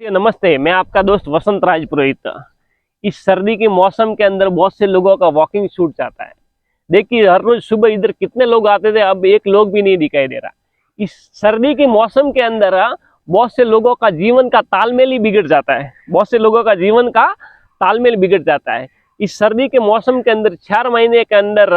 नमस्ते, मैं आपका दोस्त वसंत राज पुरोहित। इस सर्दी के मौसम के अंदर बहुत से लोगों का वॉकिंग छूट जाता है। देखिए हर रोज सुबह इधर कितने लोग आते थे, अब एक लोग भी नहीं दिखाई दे रहा। इस सर्दी के मौसम के अंदर बहुत से लोगों का जीवन का तालमेल ही बिगड़ जाता है। बहुत से लोगों का जीवन का तालमेल बिगड़ जाता है। इस सर्दी के मौसम के अंदर 4 महीने के अंदर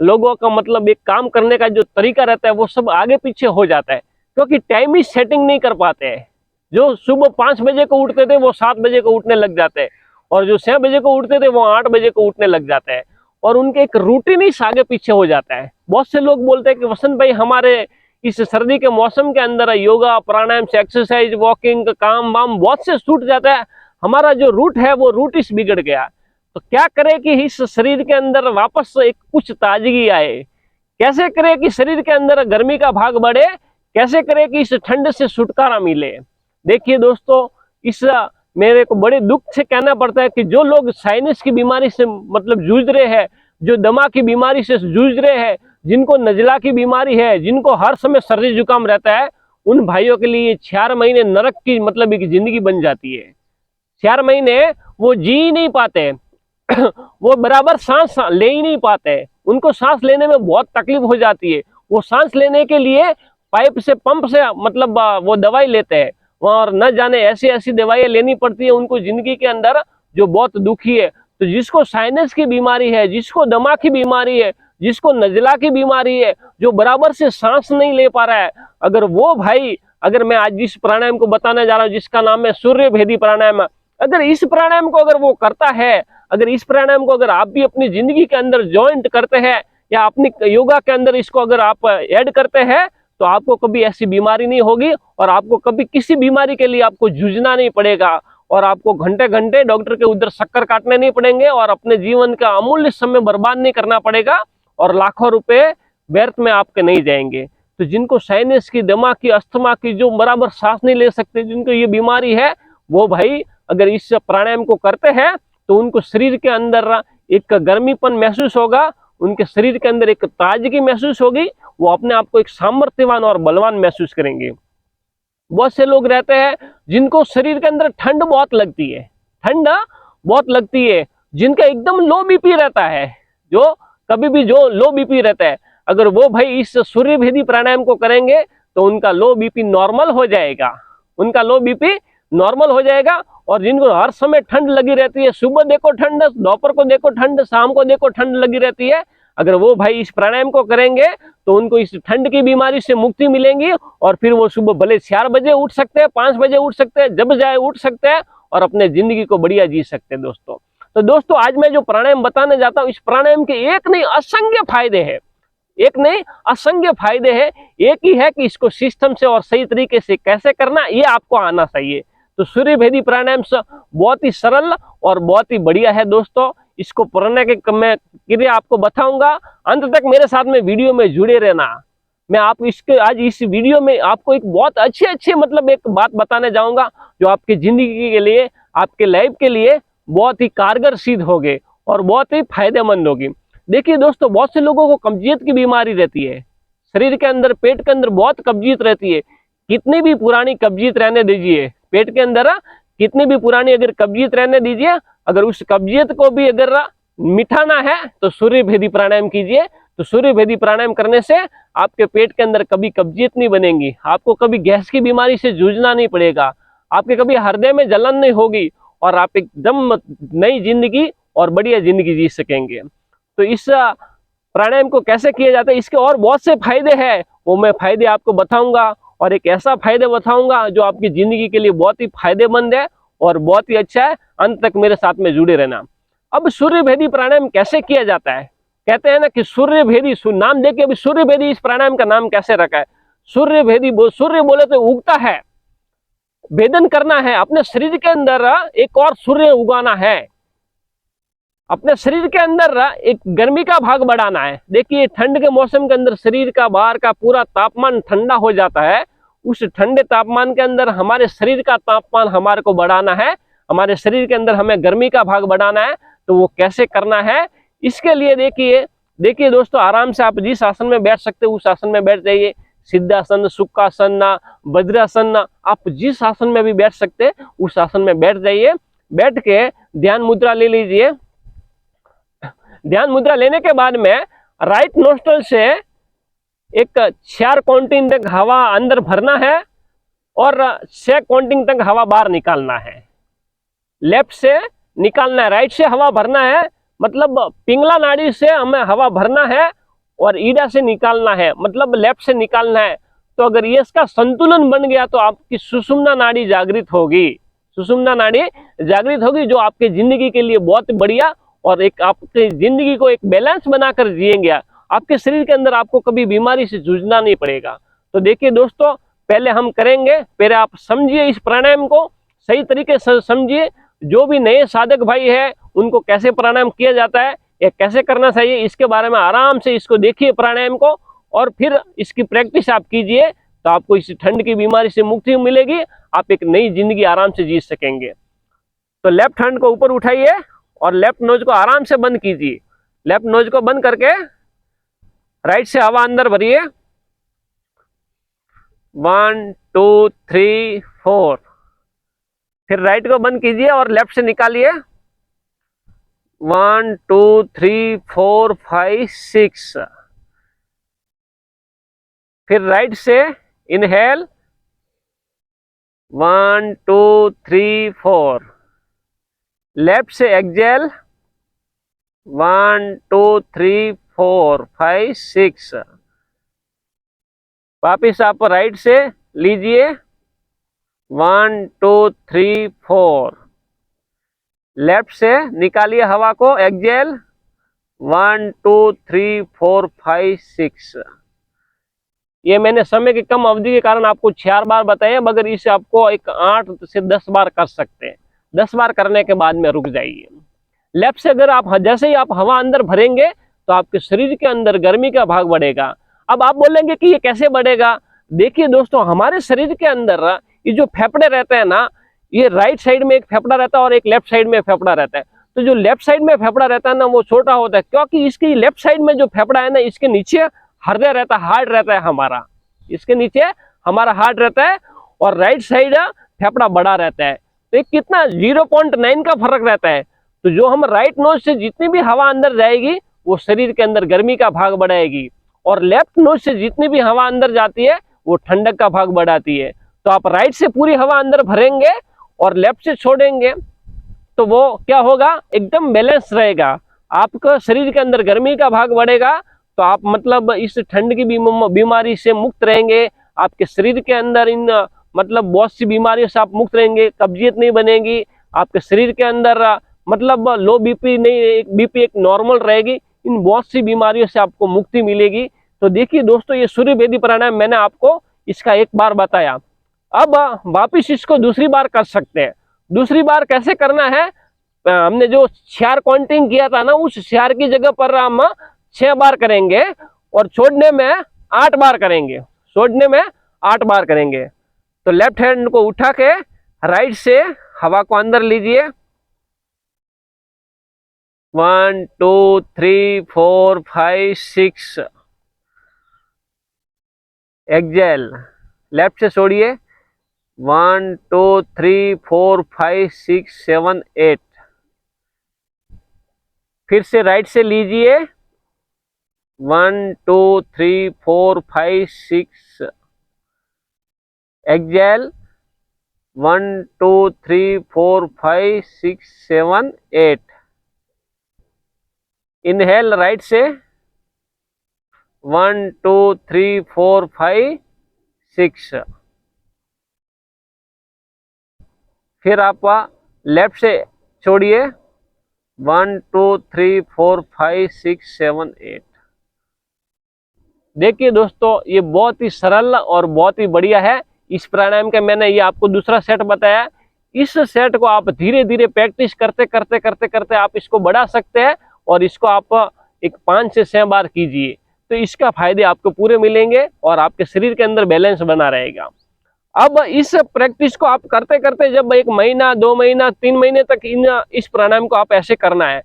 लोगों का मतलब एक काम करने का जो तरीका रहता है वो सब आगे पीछे हो जाता है, क्योंकि टाइम ही सेटिंग नहीं कर पाते हैं। जो सुबह 5 बजे को उठते थे वो 7 बजे को उठने लग जाते हैं, और जो 6 बजे को उठते थे वो 8 बजे को उठने लग जाते हैं, और उनके एक रूटीन ही आगे पीछे हो जाता है। बहुत से लोग बोलते हैं कि वसंत भाई हमारे इस सर्दी के मौसम के अंदर योगा प्राणायाम से एक्सरसाइज वॉकिंग काम वाम बहुत से छूट जाता है, हमारा जो रूट है वो रूट इस बिगड़ गया। तो क्या करें कि इस शरीर के अंदर वापस एक कुछ ताजगी आए, कैसे करें कि शरीर के अंदर गर्मी का भाग बढ़े, कैसे करें कि इस ठंड से छुटकारा मिले। देखिए दोस्तों, इस मेरे को बड़े दुख से कहना पड़ता है कि जो लोग साइनस की बीमारी से मतलब जूझ रहे हैं, जो दमा की बीमारी से जूझ रहे हैं, जिनको नजला की बीमारी है, जिनको हर समय सर्दी जुकाम रहता है, उन भाइयों के लिए 4 महीने नरक की मतलब एक जिंदगी बन जाती है। 4 महीने वो जी ही नहीं पाते वो बराबर सांस ले ही नहीं पाते, उनको सांस लेने में बहुत तकलीफ हो जाती है। वो सांस लेने के लिए पाइप से पंप से मतलब वो दवाई लेते हैं, और न जाने ऐसी ऐसी दवाइयां लेनी पड़ती है उनको जिंदगी के अंदर, जो बहुत दुखी है। तो जिसको साइनस की बीमारी है, जिसको दमा की बीमारी है, जिसको नजला की बीमारी है, जो बराबर से सांस नहीं ले पा रहा है, अगर वो भाई, अगर मैं आज जिस प्राणायाम को बताने जा रहा हूँ जिसका नाम है सूर्य भेदी प्राणायाम, अगर इस प्राणायाम को अगर वो करता है, अगर इस प्राणायाम को अगर आप भी अपनी जिंदगी के अंदर ज्वाइंट करते हैं या अपनी योगा के अंदर इसको अगर आप ऐड करते हैं, तो आपको कभी ऐसी बीमारी नहीं होगी, और आपको कभी किसी बीमारी के लिए आपको जूझना नहीं पड़ेगा, और आपको घंटे घंटे डॉक्टर के उधर चक्कर काटने नहीं पड़ेंगे, और अपने जीवन का अमूल्य समय बर्बाद नहीं करना पड़ेगा, और लाखों रुपए व्यर्थ में आपके नहीं जाएंगे। तो जिनको साइनस की, दमा की, अस्थमा की, जो बराबर सांस नहीं ले सकते, जिनको ये बीमारी है, वो भाई अगर इस प्राणायाम को करते हैं तो उनको शरीर के अंदर एक गर्मीपन महसूस होगा, उनके शरीर के अंदर एक ताजगी महसूस होगी, वो अपने आप को एक सामर्थ्यवान और बलवान महसूस करेंगे। बहुत से लोग रहते हैं जिनको शरीर के अंदर ठंड बहुत लगती है, ठंड बहुत लगती है, जिनका एकदम लो बीपी रहता है, जो कभी भी जो लो बीपी रहता है, अगर वो भाई इस सूर्य भेदी प्राणायाम को करेंगे तो उनका लो बीपी नॉर्मल हो जाएगा, उनका लो बीपी नॉर्मल हो जाएगा। और जिनको हर समय ठंड लगी रहती है, सुबह देखो ठंड, दोपहर को देखो ठंड, शाम को देखो ठंड लगी रहती है, अगर वो भाई इस प्राणायाम को करेंगे तो उनको इस ठंड की बीमारी से मुक्ति मिलेंगी, और फिर वो सुबह भले 4 बजे उठ सकते हैं, 5 बजे उठ सकते हैं, जब जाए उठ सकते हैं, और अपने जिंदगी को बढ़िया जी सकते हैं दोस्तों। तो दोस्तों, आज मैं जो प्राणायाम बताने जाता हूँ, इस प्राणायाम के एक नहीं असंख्य फायदे हैं, एक नहीं असंख्य फायदे हैं। एक ही है कि इसको सिस्टम से और सही तरीके से कैसे करना, ये आपको आना चाहिए। तो सूर्य भेदी प्राणायाम बहुत ही सरल और बहुत ही बढ़िया है दोस्तों। इसको पढ़ने के मैं क्रिया आपको बताऊंगा, अंत तक मेरे साथ में वीडियो में जुड़े रहना। मैं आप इसके आज इस वीडियो में आपको एक बहुत अच्छे मतलब एक बात बताने जाऊंगा, जो आपकी जिंदगी के लिए, आपके लाइफ के लिए बहुत ही कारगर सिद्ध होगी और बहुत ही फायदेमंद होगी। देखिए दोस्तों, बहुत से लोगों को कब्जियत की बीमारी रहती है, शरीर के अंदर, पेट के अंदर बहुत कब्जियत रहती है। कितनी भी पुरानी कब्जियत रहने दीजिए, पेट के अंदर कितनी भी पुरानी अगर कब्जियत रहने दीजिए, अगर उस कब्जियत को भी अगर मिटाना है तो सूर्य भेदी प्राणायाम कीजिए। तो सूर्य भेदी प्राणायाम करने से आपके पेट के अंदर कभी कब्जियत नहीं बनेगी, आपको कभी गैस की बीमारी से जूझना नहीं पड़ेगा, आपके कभी हृदय में जलन नहीं होगी, और आप एकदम नई जिंदगी और बढ़िया जिंदगी जी सकेंगे। तो इस प्राणायाम को कैसे किया जाता है, इसके और बहुत से फायदे हैं, वो मैं फायदे आपको बताऊंगा, और एक ऐसा फायदे बताऊंगा जो आपकी जिंदगी के लिए बहुत ही फायदेमंद है और बहुत ही अच्छा है। अंत तक मेरे साथ में जुड़े रहना। अब सूर्य भेदी प्राणायाम कैसे किया जाता है, कहते हैं ना कि सूर्य भेदी, नाम देखिए अभी सूर्य भेदी इस प्राणायाम का नाम कैसे रखा है। सूर्य भेदी, सूर्य बोले तो उगता है, भेदन करना है, अपने शरीर के अंदर एक और सूर्य उगाना है, अपने शरीर के अंदर एक गर्मी का भाग बढ़ाना है। देखिए ठंड के मौसम के अंदर शरीर का बाहर का पूरा तापमान ठंडा हो जाता है, उस ठंडे तापमान के अंदर हमारे शरीर का तापमान हमारे को बढ़ाना है, हमारे शरीर के अंदर हमें गर्मी का भाग बढ़ाना है। तो वो कैसे करना है, इसके लिए देखिए दोस्तों, आराम से आप जिस आसन में बैठ सकते हो उस आसन में बैठ जाइए। सिद्धासन, सुखासन, वज्रासन, आप जिस आसन में भी बैठ सकते हैं उस आसन में बैठ जाइए। बैठ के ध्यान मुद्रा ले लीजिए। ध्यान मुद्रा लेने के बाद में राइट नोस्ट्रल से एक 4 काउंटिंग तक हवा अंदर भरना है और 6 काउंटिंग तक हवा बाहर निकालना है। लेफ्ट से निकालना है, राइट से हवा भरना है, मतलब पिंगला नाड़ी से हमें हवा भरना है और ईडा से निकालना है, मतलब लेफ्ट से निकालना है। तो अगर ये इसका संतुलन बन गया तो आपकी सुषुम्ना नाड़ी जागृत होगी। सुषुम्ना नाड़ी जागृत होगी जो आपके जिंदगी के लिए बहुत बढ़िया और एक आपकी जिंदगी को एक बैलेंस बनाकर जिएंगे। आपके शरीर के अंदर आपको कभी बीमारी से जूझना नहीं पड़ेगा। तो देखिए दोस्तों, पहले हम करेंगे, पहले आप समझिए इस प्राणायाम को सही तरीके से समझिए। जो भी नए साधक भाई है उनको कैसे प्राणायाम किया जाता है, या कैसे करना चाहिए, इसके बारे में आराम से इसको देखिए प्राणायाम को, और फिर इसकी प्रैक्टिस आप कीजिए तो आपको इस ठंड की बीमारी से मुक्ति मिलेगी। आप एक नई जिंदगी आराम से जी सकेंगे। तो लेफ्ट हैंड को ऊपर उठाइए और लेफ्ट नोज को आराम से बंद कीजिए। लेफ्ट नोज को बंद करके राइट से हवा अंदर भरिए। 1 2 3 4। फिर राइट को बंद कीजिए और लेफ्ट से निकालिए। 1 2 3 4 5 6। फिर राइट से इनहेल 1 2 3 4। लेफ्ट से एक्सहेल 1 2 3 4 5 6। वापिस आप राइट से लीजिए 1 2 3 4। लेफ्ट से निकालिए हवा को, एक्सहेल 1 2 3 4 5 6। ये मैंने समय की कम अवधि के कारण आपको 4 बार बताया, मगर इसे आपको एक 8 से 10 बार कर सकते हैं। 10 बार करने के बाद में रुक जाइए। लेफ्ट से अगर आप जैसे ही आप हवा अंदर भरेंगे तो आपके शरीर के अंदर गर्मी का भाग बढ़ेगा। अब आप बोलेंगे कि ये कैसे बढ़ेगा। देखिए दोस्तों, हमारे शरीर के अंदर ये जो फेफड़े रहते हैं ना, ये राइट साइड में एक फेफड़ा रहता है और एक लेफ्ट साइड में फेफड़ा रहता है। तो जो लेफ्ट साइड में फेफड़ा रहता है ना, वो छोटा होता है, क्योंकि इसकी लेफ्ट साइड में जो फेफड़ा है ना, इसके नीचे हृदय रहता है, हार्ट रहता है हमारा। इसके नीचे हमारा हार्ट रहता है और राइट साइड फेफड़ा बड़ा रहता है। तो एक कितना 0.9 का फर्क रहता है। तो जो हम राइट नोज से जितनी भी हवा अंदर जाएगी वो शरीर के अंदर गर्मी का भाग बढ़ाएगी, और लेफ्ट नोज से जितनी भी हवा अंदर जाती है वो ठंडक का भाग बढ़ाती है। तो आप राइट से पूरी हवा अंदर भरेंगे और लेफ्ट से छोड़ेंगे तो वो क्या होगा, एकदम बैलेंस रहेगा। आपका शरीर के अंदर गर्मी का भाग बढ़ेगा तो आप मतलब इस ठंड की बीमारी से मुक्त रहेंगे। आपके शरीर के अंदर इन मतलब बहुत सी बीमारियों से आप मुक्त रहेंगे। कब्जियत नहीं बनेगी आपके शरीर के अंदर, मतलब लो बीपी नहीं, बीपी एक नॉर्मल रहेगी। इन बहुत सी बीमारियों से आपको मुक्ति मिलेगी। तो देखिए दोस्तों, ये सूर्य भेदी प्राणायाम मैंने आपको इसका 1 बार बताया। अब वापिस इसको दूसरी बार कर सकते हैं। दूसरी बार कैसे करना है, हमने जो 4 काउंटिंग किया था ना, उस 4 की जगह पर हम 6 बार करेंगे और छोड़ने में 8 बार करेंगे। छोड़ने में 8 बार करेंगे। तो लेफ्ट हैंड को उठा के राइट से हवा को अंदर लीजिए। 1 2 3 4 5 6। एक्सहेल, लेफ्ट से छोड़िए 1 2 3 4 5 6 7 8। फिर से राइट से लीजिए 1 2 3 4 5 6। एक्सहेल 1 2 3 4 5 6 7 8। इनहेल राइट से 1 2 3 4 5 6। फिर आप लेफ्ट से छोड़िए 1 2 3 4 5 6 7 8। देखिए दोस्तों, ये बहुत ही सरल और बहुत ही बढ़िया है। इस प्राणायाम का मैंने ये आपको दूसरा सेट बताया। इस सेट को आप धीरे धीरे प्रैक्टिस करते करते करते करते आप इसको बढ़ा सकते हैं, और इसको आप एक 5 से 6 बार कीजिए तो इसका फायदे आपको पूरे मिलेंगे और आपके शरीर के अंदर बैलेंस बना रहेगा। अब इस प्रैक्टिस को आप करते करते जब 1 महीना 2 महीना 3 महीने तक इस प्राणायाम को आप ऐसे करना है।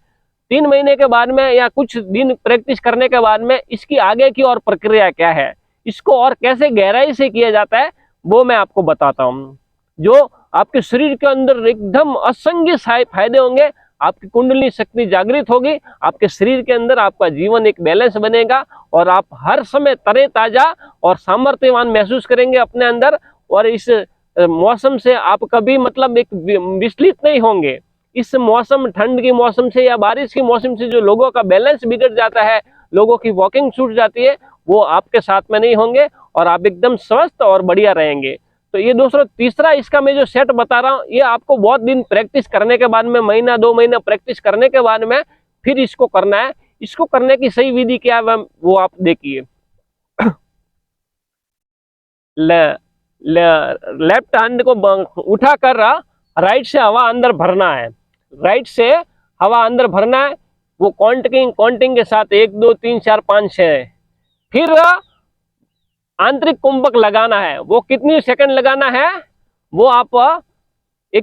3 महीने के बाद में या कुछ दिन प्रैक्टिस करने के बाद में इसकी आगे की और प्रक्रिया क्या है, इसको और कैसे गहराई से किया जाता है वो मैं आपको बताता हूँ। जो आपके शरीर के अंदर एकदम असंख्य फायदे होंगे, आपकी कुंडली शक्ति जागृत होगी, आपके शरीर के अंदर आपका जीवन एक बैलेंस बनेगा और आप हर समय तरोताजा और सामर्थ्यवान महसूस करेंगे अपने अंदर। और इस मौसम से आप कभी मतलब एक विचलित नहीं होंगे। इस मौसम, ठंड के मौसम से या बारिश के मौसम से जो लोगों का बैलेंस बिगड़ जाता है, लोगों की वॉकिंग छूट जाती है, वो आपके साथ में नहीं होंगे और आप एकदम स्वस्थ और बढ़िया रहेंगे। तो ये दोस्तों तीसरा इसका मैं जो सेट बता रहा हूँ, ये आपको बहुत दिन प्रैक्टिस करने के बाद में, महीना 2 महीना प्रैक्टिस करने के बाद में फिर इसको करना है। इसको करने की सही विधि क्या है वो आप देखिए। लेफ्ट हैंड को उठा कर राइट से हवा अंदर भरना है, राइट से हवा अंदर भरना है। वो काउंटिंग के साथ 1 2 3 4 5 6। फिर आंतरिक कुंभक लगाना है। वो कितनी सेकंड लगाना है वो आप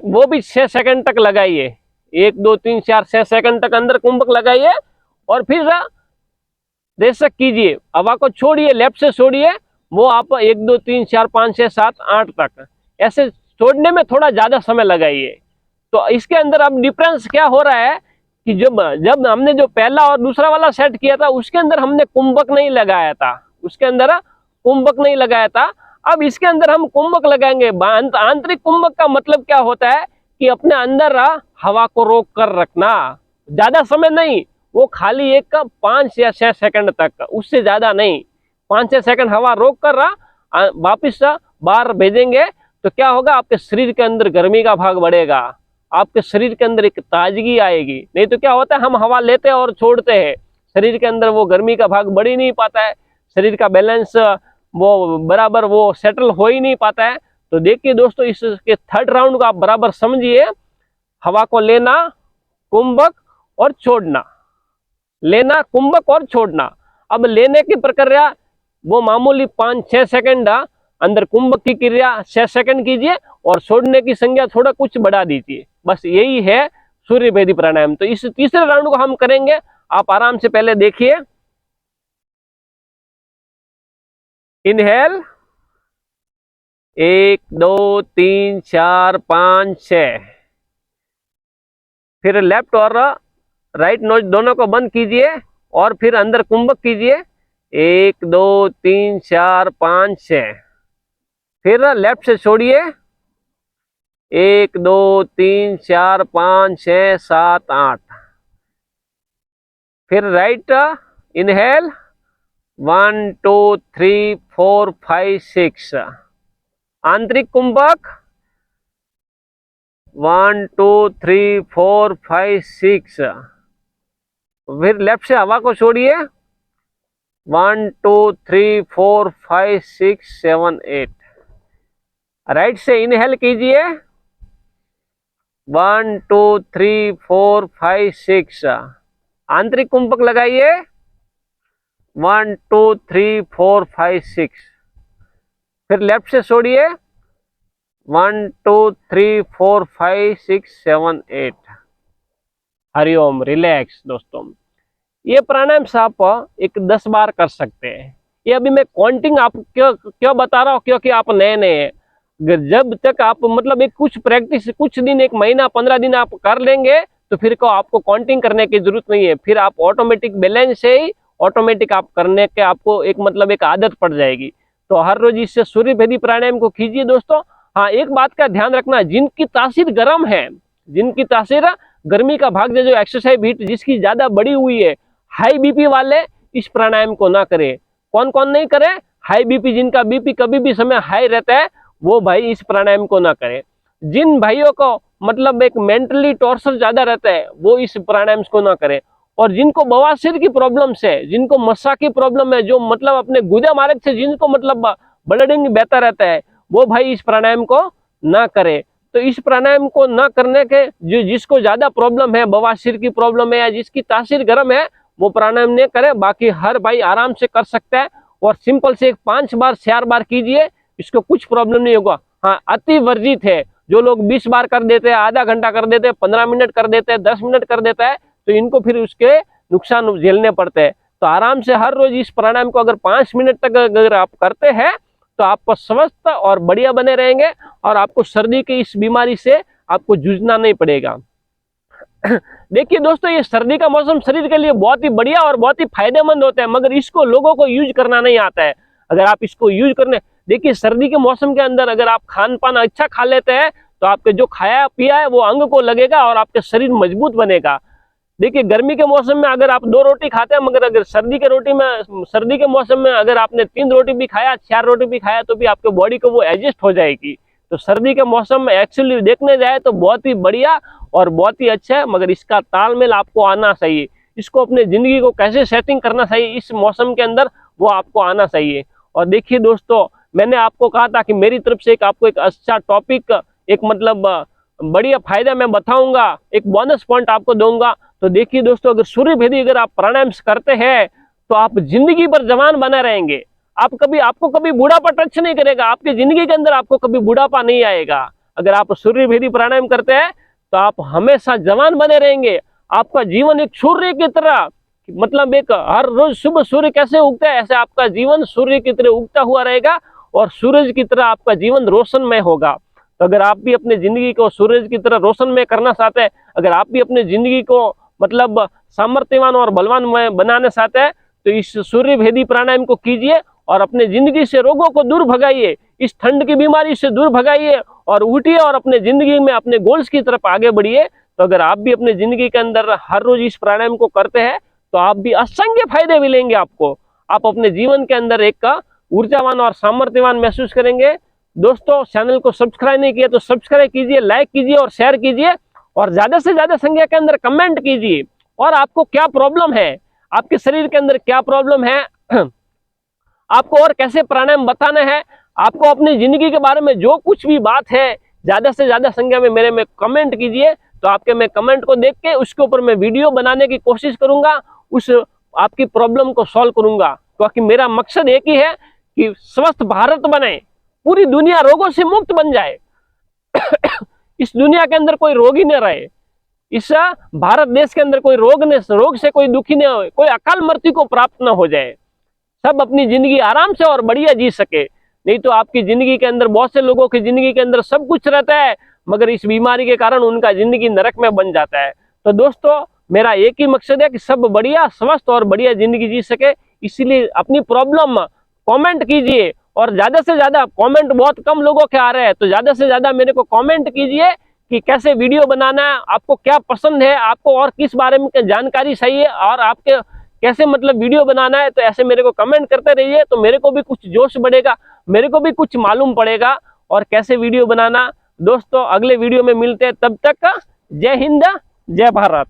वो भी 6 सेकंड तक लगाइए। 1 2 3 4 6 सेकंड तक अंदर कुंभक लगाइए और फिर रेसक कीजिए, हवा को छोड़िए, लेफ्ट से छोड़िए। वो आप 1 2 3 4 5 6 7 8 तक ऐसे छोड़ने में थोड़ा ज्यादा समय लगाइए। तो इसके अंदर अब डिफरेंस क्या हो रहा है कि जब हमने जो पहला और दूसरा वाला सेट किया था उसके अंदर हमने कुंभक नहीं लगाया था, उसके अंदर कुंभक नहीं लगाया था। अब इसके अंदर हम कुंभक लगाएंगे। आंतरिक कुंभक का मतलब क्या होता है कि अपने अंदर हवा को रोक कर रखना, ज्यादा समय नहीं, वो खाली एक 5 या 6 सेकंड तक, उससे ज्यादा नहीं। 5 6 सेकंड हवा रोक कर वापिस बाहर भेजेंगे तो क्या होगा, आपके शरीर के अंदर गर्मी का भाग बढ़ेगा, आपके शरीर के अंदर एक ताजगी आएगी। नहीं तो क्या होता है, हम हवा लेते हैं और छोड़ते हैं, शरीर के अंदर वो गर्मी का भाग बढ़ ही नहीं पाता है, शरीर का बैलेंस वो बराबर वो सेटल हो ही नहीं पाता है। तो देखिए दोस्तों, इसके थर्ड राउंड को आप बराबर समझिए। हवा को लेना, कुंभक और छोड़ना, लेना, कुंभक और छोड़ना। अब लेने की प्रक्रिया वो मामूली 5 6 सेकंड अंदर कुंभक की क्रिया 6 सेकंड कीजिए और छोड़ने की संख्या थोड़ा कुछ बढ़ा दीजिए। बस यही है सूर्य भेदी प्राणायाम। तो इस तीसरे राउंड को हम करेंगे, आप आराम से पहले देखिए। इनहेल 1 2 3 4 5 6। फिर लेफ्ट और राइट नोज दोनों को बंद कीजिए और फिर अंदर कुंभक कीजिए 1 2 3 4 5 6। फिर लेफ्ट से छोड़िए 1 2 3 4 5 6 7 8। फिर राइट इनहेल 1 2 3 4 5 6। आंतरिक कुंभक 1 2 3 4 5 6। फिर लेफ्ट से हवा को छोड़िए 1 2 3 4 5 6 7 8। राइट से इनहेल कीजिए 1 2 3 4 5 6। आंतरिक कुंभक लगाइए 1 2 3 4 5 6। फिर लेफ्ट से छोड़िए 1 2 3 4 5 6 7 8। हरिओम। रिलैक्स दोस्तों, ये प्राणायाम से आप एक 10 बार कर सकते हैं। ये अभी मैं काउंटिंग आप क्यों बता रहा हूँ, क्योंकि आप नए नए हैं। जब तक आप मतलब एक कुछ प्रैक्टिस, कुछ दिन, 1 महीना 15 दिन आप कर लेंगे तो फिर को आपको काउंटिंग करने की जरूरत नहीं है। फिर आप ऑटोमेटिक बैलेंस से ही ऑटोमेटिक आप करने के आपको एक मतलब एक आदत पड़ जाएगी। तो हर रोज इससे सूर्य भेदी प्राणायाम को कीजिए दोस्तों। हाँ, एक बात का ध्यान रखना, जिनकी तासीर गर्म है, जिनकी तासीर गर्मी का भाग जो एक्सरसाइज हीट जिसकी ज्यादा बढ़ी हुई है, हाई बीपी वाले इस प्राणायाम को ना करें। कौन कौन नहीं करे? हाई बीपी, जिनका बीपी कभी भी समय हाई रहता है वो भाई इस प्राणायाम को ना करें। जिन भाइयों को मतलब एक मेंटली टॉर्चर ज्यादा रहता है वो इस प्राणायाम को ना करें। और जिनको बवासीर की प्रॉब्लम है, जिनको मस्सा की प्रॉब्लम है, जो मतलब अपने गुदा मार्ग से जिनको मतलब ब्लडिंग बहता रहता है, वो भाई इस प्राणायाम को ना करे। तो इस प्राणायाम को ना करने के जिसको ज्यादा प्रॉब्लम है, बवासीर की प्रॉब्लम है या जिसकी तासीर गर्म है, वो प्राणायाम नहीं करे। बाकी हर भाई आराम से कर सकता है और सिंपल से 5 बार 4 बार कीजिए, इसको कुछ प्रॉब्लम नहीं होगा। हाँ, अति वर्जित है जो लोग 20 बार कर देते हैं, आधा घंटा कर देते हैं, 15 मिनट कर देते हैं, 10 मिनट कर देता है, तो इनको फिर उसके नुकसान झेलने पड़ते हैं। तो आराम से हर रोज इस प्राणायाम को अगर 5 मिनट तक अगर आप करते हैं तो आप स्वस्थ और बढ़िया बने रहेंगे और आपको सर्दी की इस बीमारी से आपको जूझना नहीं पड़ेगा। देखिए दोस्तों, ये सर्दी का मौसम शरीर के लिए बहुत ही बढ़िया और बहुत ही फायदेमंद होता है, मगर इसको लोगों को यूज करना नहीं आता है। अगर आप इसको यूज करने, देखिए सर्दी के मौसम के अंदर अगर आप खान पान अच्छा खा लेते हैं तो आपके जो खाया पिया है वो अंग को लगेगा और आपके शरीर मजबूत बनेगा। देखिए गर्मी के मौसम में अगर आप 2 रोटी खाते हैं, मगर अगर सर्दी के मौसम में अगर आपने 3 रोटी भी खाया, 4 रोटी भी खाया, तो भी आपके बॉडी को वो एडजस्ट हो जाएगी। तो सर्दी के मौसम में एक्चुअली देखने जाए तो बहुत ही बढ़िया और बहुत ही अच्छा है, मगर इसका तालमेल आपको आना चाहिए। इसको अपने जिंदगी को कैसे सेटिंग करना चाहिए इस मौसम के अंदर, वो आपको आना चाहिए। और देखिए दोस्तों, मैंने आपको कहा था कि मेरी तरफ से आपको एक अच्छा टॉपिक, एक मतलब बढ़िया फायदा मैं बताऊंगा, एक बोनस पॉइंट आपको दूंगा। तो देखिए दोस्तों, अगर सूर्य भेदी अगर आप प्राणायाम करते हैं तो आप जिंदगी भर जवान बने रहेंगे। आपको कभी बुढ़ापा टच नहीं करेगा, आपकी जिंदगी के अंदर आपको कभी बुढ़ापा नहीं आएगा। अगर आप सूर्य भेदी प्राणायाम करते हैं तो आप हमेशा जवान बने रहेंगे। आपका जीवन एक सूर्य की तरह, मतलब एक हर रोज सुबह सूर्य कैसे उगता है, ऐसे आपका जीवन सूर्य की तरह उगता हुआ रहेगा और सूरज की तरह आपका जीवन रोशनमय होगा। तो अगर आप भी अपनी जिंदगी को सूरज की तरह रोशनमय करना चाहते हैं, अगर आप भी अपनी जिंदगी को मतलब सामर्थ्यवान और बलवान बनाना चाहते हैं, तो इस सूर्य भेदी प्राणायाम को कीजिए और अपने जिंदगी से रोगों को दूर भगाइए, इस ठंड की बीमारी से दूर भगाइए और उठिए और अपने जिंदगी में अपने गोल्स की तरफ आगे बढ़िए। तो अगर आप भी अपनी जिंदगी के अंदर हर रोज इस प्राणायाम को करते हैं तो आप भी असंख्य फायदे मिलेंगे आपको। आप अपने जीवन के अंदर एक ऊर्जावान और सामर्थ्यवान महसूस करेंगे। दोस्तों, चैनल को सब्सक्राइब नहीं किया तो सब्सक्राइब कीजिए, लाइक कीजिए और शेयर कीजिए और ज्यादा से ज्यादा संख्या के अंदर कमेंट कीजिए। और आपको क्या प्रॉब्लम है, आपके शरीर के अंदर क्या प्रॉब्लम है, आपको और कैसे प्राणायाम बताना है, आपको अपनी जिंदगी के बारे में जो कुछ भी बात है, ज्यादा से ज्यादा संख्या में मेरे में कमेंट कीजिए। तो आपके मैं कमेंट को देख के उसके ऊपर मैं वीडियो बनाने की कोशिश करूंगा, उस आपकी प्रॉब्लम को सॉल्व करूंगा। क्योंकि मेरा मकसद एक ही है कि स्वस्थ भारत बने, पूरी दुनिया रोगों से मुक्त बन जाए। इस दुनिया के अंदर कोई रोग ही न रहे, इस भारत देश के अंदर कोई रोग से कोई दुखी न हो, कोई अकाल मृत्यु को प्राप्त न हो जाए, सब अपनी जिंदगी आराम से और बढ़िया जी सके। नहीं तो आपकी जिंदगी के अंदर, बहुत से लोगों की जिंदगी के अंदर सब कुछ रहता है, मगर इस बीमारी के कारण उनका जिंदगी नरक में बन जाता है। तो दोस्तों, मेरा एक ही मकसद है कि सब बढ़िया स्वस्थ और बढ़िया जिंदगी जी सके। इसीलिए अपनी प्रॉब्लम कमेंट कीजिए और ज्यादा से ज्यादा, कमेंट बहुत कम लोगों के आ रहे हैं, तो ज्यादा से ज्यादा मेरे को कमेंट कीजिए कि कैसे वीडियो बनाना है, आपको क्या पसंद है, आपको और किस बारे में जानकारी चाहिए और आपके कैसे मतलब वीडियो बनाना है। तो ऐसे मेरे को कमेंट करते रहिए, तो मेरे को भी कुछ जोश बढ़ेगा, मेरे को भी कुछ मालूम पड़ेगा और कैसे वीडियो बनाना। दोस्तों, अगले वीडियो में मिलते हैं, तब तक जय हिंद, जय भारत।